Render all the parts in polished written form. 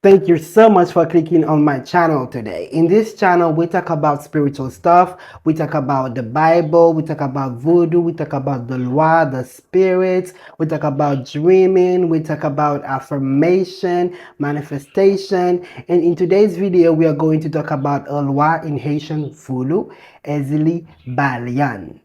Thank you so much for clicking on my channel today. In this channel, we talk about spiritual stuff. We talk about the Bible. We talk about voodoo. We talk about the loi, the spirits. We talk about dreaming. We talk about affirmation, manifestation. And in today's video, we are going to talk about a loi in Haitian voodoo, Ezili Balian.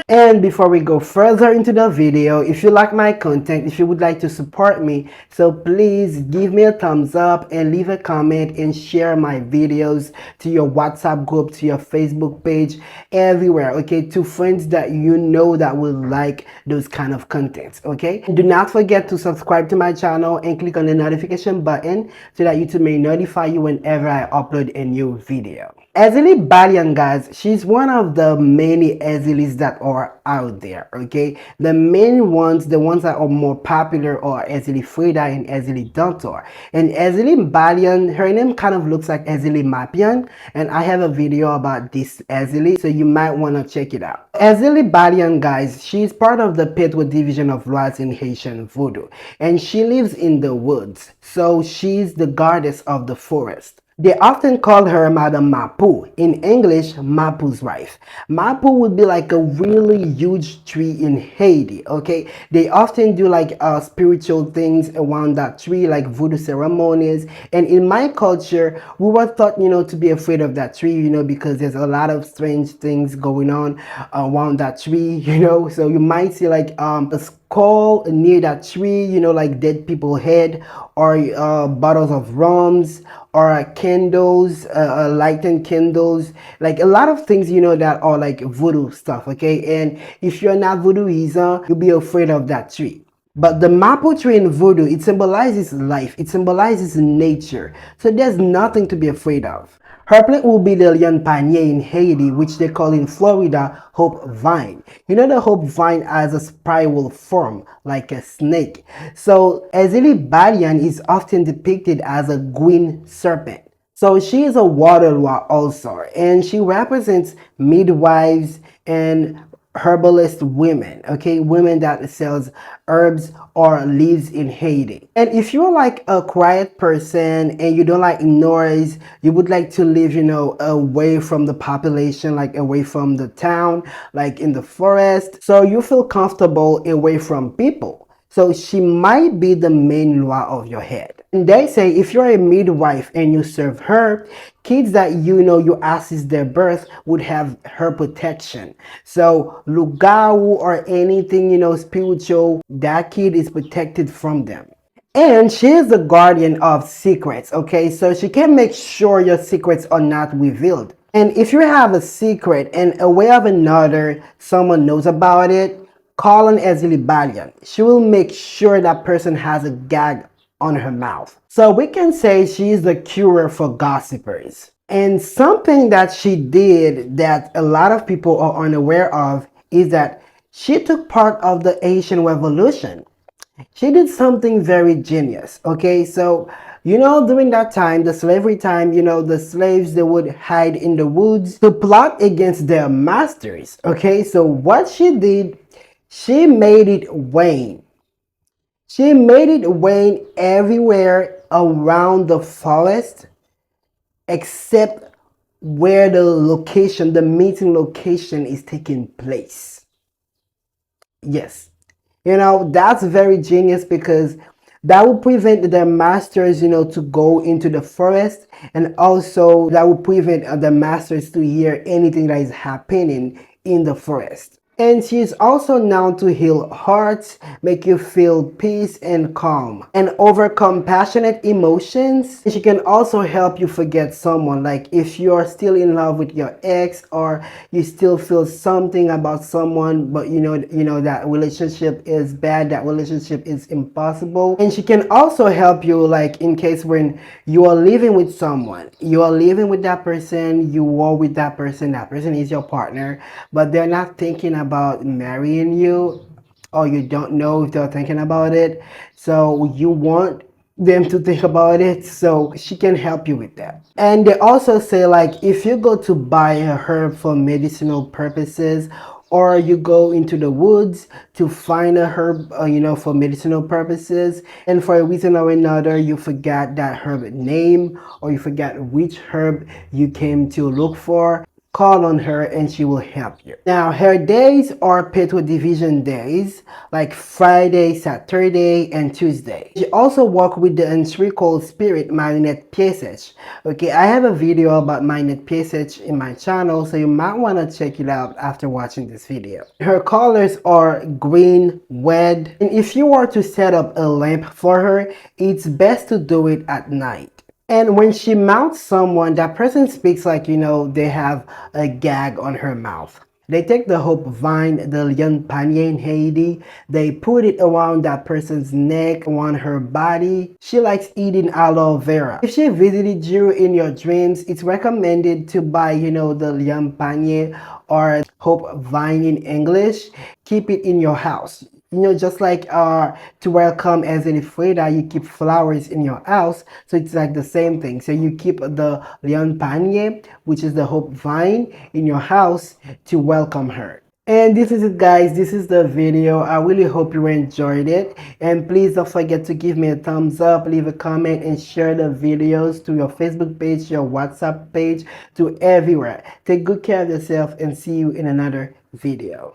And before we go further into the video, if you like my content, if you would like to support me, so please give me a thumbs up and leave a comment and share my videos to your WhatsApp group, to your Facebook page, everywhere, okay, to friends that you know that will like those kind of contents, okay? Do not forget to subscribe to my channel and click on the notification button so that YouTube may notify you whenever I upload a new video. Ezili Balian, guys, she's one of the many Ezilis that are out there, okay? The main ones, the ones that are more popular are Ezili Frida and Ezili Dantor. And Ezili Balian, her name kind of looks like Ezili Mapian, and I have a video about this Ezili, so you might want to check it out. Ezili Balian, guys, she's part of the Petro division of lois in Haitian voodoo, and she lives in the woods, so she's the goddess of the forest. They often call her Madame Mapu. In English, Mapu's wife. Mapu would be like a really huge tree in Haiti, okay? They often do like spiritual things around that tree, like voodoo ceremonies. And in my culture, we were taught, to be afraid of that tree, because there's a lot of strange things going on around that tree, So you might see like a skull near that tree, like dead people's head, or bottles of rums, or candles, lighting candles, like a lot of things, that are like voodoo stuff, okay? And if you're not voodooizer, you'll be afraid of that tree. But the maple tree in voodoo, it symbolizes life, it symbolizes nature, so there's nothing to be afraid of. Her plant will be the lion panier in Haiti, which they call in Florida hope vine. The hope vine has a spiral form, like a snake. So Ezili Balian is often depicted as a green serpent. So she is a water loi also, and she represents midwives and herbalist women, okay, women that sells herbs or lives in Haiti. And if you're like a quiet person and you don't like noise, you would like to live, away from the population, like away from the town, like in the forest, so you feel comfortable away from people, so she might be the main loi of your head. And they say if you're a midwife and you serve her, kids that you assist their birth would have her protection. So lugau or anything spiritual, that kid is protected from them. And she is the guardian of secrets, okay? So she can make sure your secrets are not revealed. And if you have a secret and a way of another someone knows about it, call on Ezili Balian. She will make sure that person has a gag on her mouth. So we can say she is the cure for gossipers. And something that she did that a lot of people are unaware of is that she took part of the Haitian Revolution. She did something very genius, okay? So, during that time, the slavery time, the slaves, they would hide in the woods to plot against their masters, okay? So what she did, she made it rain. She made it rain everywhere around the forest except where the location, the meeting location is taking place. Yes. That's very genius because that will prevent the masters, to go into the forest, and also that will prevent the masters to hear anything that is happening in the forest. And she is also known to heal hearts, make you feel peace and calm, and overcome passionate emotions. She can also help you forget someone. Like if you're still in love with your ex, or you still feel something about someone, but you know that relationship is bad, that relationship is impossible. And she can also help you, like in case when you are living with someone, you are living with that person, you are with that person is your partner, but they're not thinking about marrying you, or you don't know if they're thinking about it, so you want them to think about it, so she can help you with that. And they also say, like if you go to buy a herb for medicinal purposes, or you go into the woods to find a herb, for medicinal purposes, and for a reason or another you forgot that herb name, or you forgot which herb you came to look for, call on her and she will help you. Now, her days are Petro Division days, like Friday, Saturday, and Tuesday. She also work with the entry called Spirit Marinette PSH. Okay, I have a video about Marinette PSH in my channel, so you might want to check it out after watching this video. Her colors are green, red, and if you were to set up a lamp for her, it's best to do it at night. And when she mounts someone, that person speaks like, they have a gag on her mouth. They take the hope vine, the lion panier in Haiti, they put it around that person's neck, around her body. She likes eating aloe vera. If she visited you in your dreams, it's recommended to buy, the lion panier, or hope vine in English. Keep it in your house. Just like to welcome Ezili Balian, you keep flowers in your house, so it's like the same thing. So you keep the lion panier, which is the hope vine, in your house to welcome her. And this is it, guys. This is the video. I really hope you enjoyed it, and please don't forget to give me a thumbs up, leave a comment, and share the videos to your Facebook page, your WhatsApp page, to everywhere. Take good care of yourself, and see you in another video.